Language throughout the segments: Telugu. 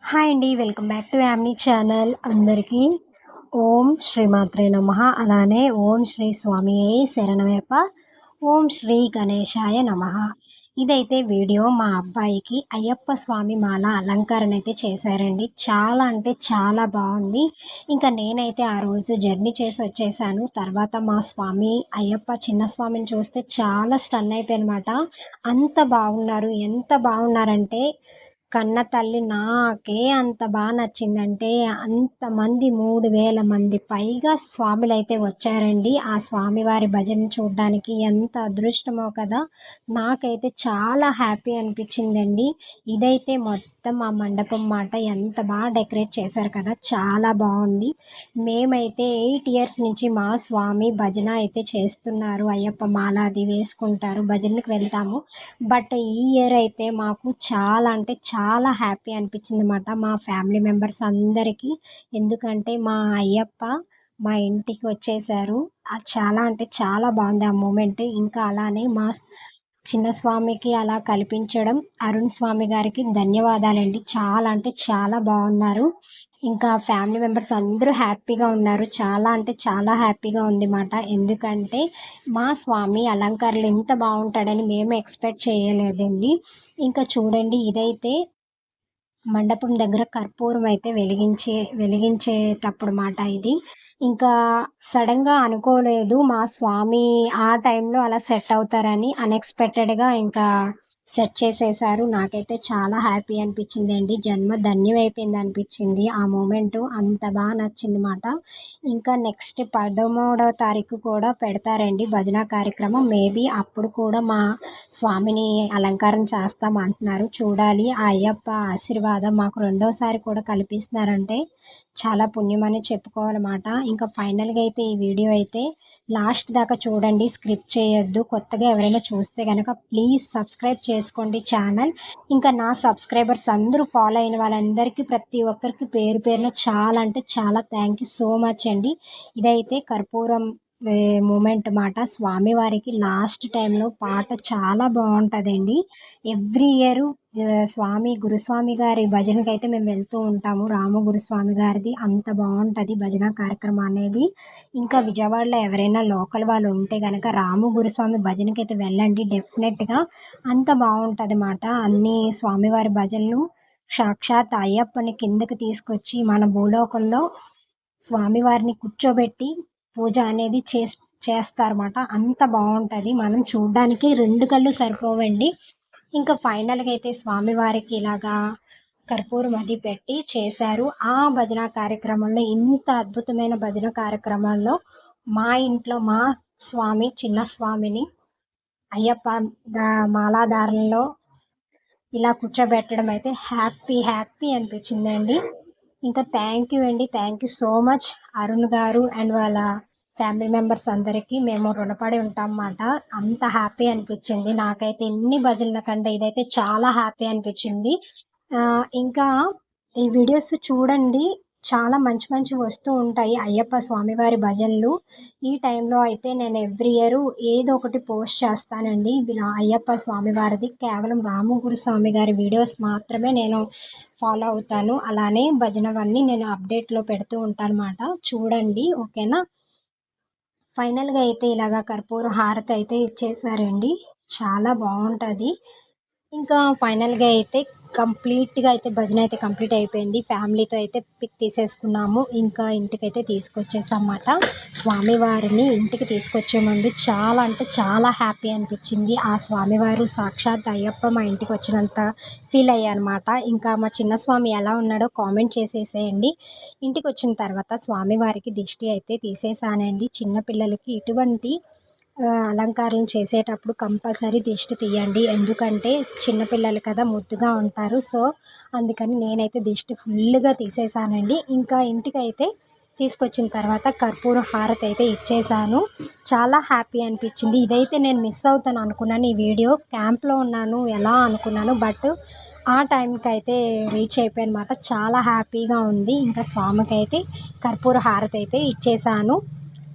హాయ్ అండి. వెల్కమ్ బ్యాక్ టు యామ్నీ ఛానల్. అందరికీ ఓం శ్రీమాత్రే నమః. అలానే ఓం శ్రీ స్వామియే శరణమయ్యప్ప. ఓం శ్రీ గణేశాయ నమః. ఇదైతే వీడియో మా అబ్బాయికి అయ్యప్ప స్వామి మాల అలంకరణ అయితే చేశారండి. చాలా అంటే చాలా బాగుంది. ఇంకా నేనైతే ఆ రోజు జర్నీ చేసి వచ్చేసాను. తర్వాత మా స్వామి అయ్యప్ప చిన్న స్వామిని చూస్తే చాలా స్టన్ అయిపోయానమాట. అంత బాగున్నారు. ఎంత బాగున్నారంటే కన్న తల్లి నాకే అంత బాగా నచ్చిందంటే అంతమంది 3000 మంది పైగా స్వాములైతే వచ్చారండి. ఆ స్వామివారి భజన చూడ్డానికి ఎంత అదృష్టమో కదా! నాకైతే చాలా హ్యాపీ అనిపించిందండి. ఇదైతే మొత్తం ఆ మండపం మాట ఎంత బాగా డెకరేట్ చేశారు కదా! చాలా బాగుంది. మేమైతే 8 ఇయర్స్ నుంచి మా స్వామి భజన అయితే చేస్తున్నారు. అయ్యప్ప మాల అది వేసుకుంటారు. భజనకి వెళ్తాము. బట్ ఈ ఇయర్ అయితే మాకు చాలా అంటే చాలా హ్యాపీ అనిపించిందన్నమాట మా ఫ్యామిలీ మెంబర్స్ అందరికీ. ఎందుకంటే మా అయ్యప్ప మా ఇంటికి వచ్చేసారు. అది చాలా అంటే చాలా బాగుంది ఆ మూమెంట్. ఇంకా అలానే మా చిన్న స్వామికి అలా కల్పించడం అరుణ్ స్వామి గారికి ధన్యవాదాలండి. చాలా అంటే చాలా బాగున్నారు. ఇంకా ఫ్యామిలీ మెంబర్స్ అందరూ హ్యాపీగా ఉన్నారు. చాలా అంటే చాలా హ్యాపీగా ఉంది మాట. ఎందుకంటే మా స్వామి అలంకరణలు ఇంత బాగుంటాడని మేము ఎక్స్పెక్ట్ చేయలేదండి. ఇంకా చూడండి ఇదైతే మండపం దగ్గర కర్పూరం అయితే వెలిగించేటప్పుడు మాట ఇది. ఇంకా సడన్గా అనుకోలేదు మా స్వామి ఆ టైంలో అలా సెట్ అవుతారని. అన్ఎక్స్పెక్టెడ్గా ఇంకా సెట్ చేసేసారు. నాకైతే చాలా హ్యాపీ అనిపించిందండి. జన్మ ధన్యమైపోయింది అనిపించింది ఆ మూమెంటు. అంత బాగా నచ్చింది మాట. ఇంకా నెక్స్ట్ 13వ తారీఖు కూడా పెడతారండి భజన కార్యక్రమం. మేబీ అప్పుడు కూడా మా స్వామిని అలంకారం చేస్తాం అంటున్నారు. చూడాలి. ఆ అయ్యప్ప ఆశీర్వాదం మాకు రెండోసారి కూడా కల్పిస్తున్నారంటే చాలా పుణ్యమని చెప్పుకోవాలన్నమాట. ఇంకా ఫైనల్గా అయితే ఈ వీడియో అయితే లాస్ట్ దాకా చూడండి. స్క్రిప్ట్ చేయొద్దు. కొత్తగా ఎవరైనా చూస్తే కనుక ప్లీజ్ సబ్స్క్రైబ్ చేసుకోండి ఛానల్. ఇంకా నా సబ్స్క్రైబర్స్ అందరూ ఫాలో అయిన వాళ్ళందరికీ ప్రతి ఒక్కరికి పేరు పేరున చాలా అంటే చాలా థ్యాంక్ యూ సో మచ్ అండి. ఇదైతే కర్పూరం మూమెంట్ మాట. స్వామివారికి లాస్ట్ టైంలో పాట చాలా బాగుంటుందండి. ఎవ్రీ ఇయరు గురుస్వామి గారి భజనకి అయితే మేము వెళ్తూ ఉంటాము. రాము గురుస్వామి గారిది అంత బాగుంటుంది భజన కార్యక్రమం అనేది. ఇంకా విజయవాడలో ఎవరైనా లోకల్ వాళ్ళు ఉంటే కనుక రాము గురుస్వామి భజనకి అయితే వెళ్ళండి డెఫినెట్గా. అంత బాగుంటుంది మాట. అన్ని స్వామివారి భజనలు సాక్షాత్ అయ్యప్పని కిందకి తీసుకొచ్చి మన భూలోకంలో స్వామివారిని కూర్చోబెట్టి పూజ అనేది చేస్తారన్నమాట. అంత బాగుంటుంది. మనం చూడడానికి 2 కళ్ళు సరిపోవండి. ఇంకా ఫైనల్గా అయితే స్వామివారికి ఇలాగా కర్పూరం అది పెట్టి చేశారు. ఆ భజన కార్యక్రమంలో ఇంత అద్భుతమైన భజన కార్యక్రమాల్లో మా ఇంట్లో మా స్వామి చిన్న స్వామిని అయ్యప్ప మాలాధారణలో ఇలా కూర్చోబెట్టడం అయితే హ్యాపీ అనిపించిందండి. ఇంకా థ్యాంక్ యూ అండి. Thank you so much Arun గారు అండ్ వాళ్ళ ఫ్యామిలీ మెంబర్స్ అందరికీ మేము రుణపడి ఉంటాం అన్నమాట. అంత హ్యాపీ అనిపించింది నాకైతే. ఎన్ని భజనల కంటే ఇదైతే చాలా హ్యాపీ అనిపించింది. ఇంకా ఈ వీడియోస్ చూడండి. చాలా మంచి మంచివి వస్తూ ఉంటాయి అయ్యప్ప స్వామివారి భజనలు. ఈ టైంలో అయితే నేను ఎవ్రీ ఇయర్ ఏదో ఒకటి పోస్ట్ చేస్తానండి. అయ్యప్ప స్వామివారిది కేవలం రాము గురుస్వామి గారి వీడియోస్ మాత్రమే నేను ఫాలో అవుతాను. అలానే భజనవన్నీ నేను అప్డేట్లో పెడుతూ ఉంటాను అన్నమాట. చూడండి ఓకేనా. ఫైనల్గా అయితే ఇలాగా కర్పూర హారతి అయితే ఇచ్చేసారండి. చాలా బాగుంటుంది. ఇంకా ఫైనల్గా అయితే కంప్లీట్గా అయితే భజన అయితే కంప్లీట్ అయిపోయింది. ఫ్యామిలీతో అయితే పిక్ తీసేసుకున్నాము. ఇంకా ఇంటికైతే తీసుకొచ్చేసామన్నమాట. స్వామివారిని ఇంటికి తీసుకొచ్చే ముందు చాలా అంటే చాలా హ్యాపీ అనిపించింది. ఆ స్వామివారు సాక్షాత్ అయ్యప్ప మా ఇంటికి వచ్చినంత ఫీల్ అయ్యానమాట. ఇంకా మా చిన్న స్వామి ఎలా ఉన్నాడో కామెంట్ చేసేసేయండి. ఇంటికి వచ్చిన తర్వాత స్వామివారికి దిష్టి అయితే తీసేసానండి. చిన్నపిల్లలకి ఇటువంటి అలంకారం చేసేటప్పుడు కంపల్సరీ దిష్టి తీయండి. ఎందుకంటే చిన్నపిల్లలు కదా ముద్దుగా ఉంటారు. సో అందుకని నేనైతే దిష్టి ఫుల్గా తీసేసానండి. ఇంకా ఇంటికైతే తీసుకొచ్చిన తర్వాత కర్పూర హారతి అయితే ఇచ్చేసాను. చాలా హ్యాపీ అనిపించింది. ఇదైతే నేను మిస్ అవుతాను అనుకున్నాను. ఈ వీడియో క్యాంప్లో ఉన్నాను ఎలా అనుకున్నాను. బట్ ఆ టైంకి అయితే రీచ్ అయిపోయాను అన్నమాట. చాలా హ్యాపీగా ఉంది. ఇంకా స్వామికి అయితే కర్పూర హారతి అయితే ఇచ్చేసాను.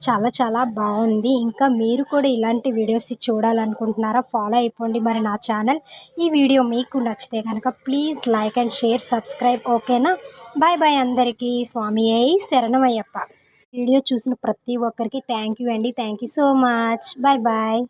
చాలా చాలా బాగుంది. ఇంకా మీరు కూడా ఇలాంటి వీడియోస్ చూడాలనుకుంటున్నారా? ఫాలో అయిపోండి మరి నా ఛానల్. ఈ వీడియో మీకు నచ్చితే కనుక please like and share, subscribe. ఓకేనా? బాయ్ బాయ్ అందరికీ. స్వామి అయి శరణమయ్యప్ప. వీడియో చూసిన ప్రతి ఒక్కరికి థ్యాంక్ యూ అండి. Thank you so much. Bye bye.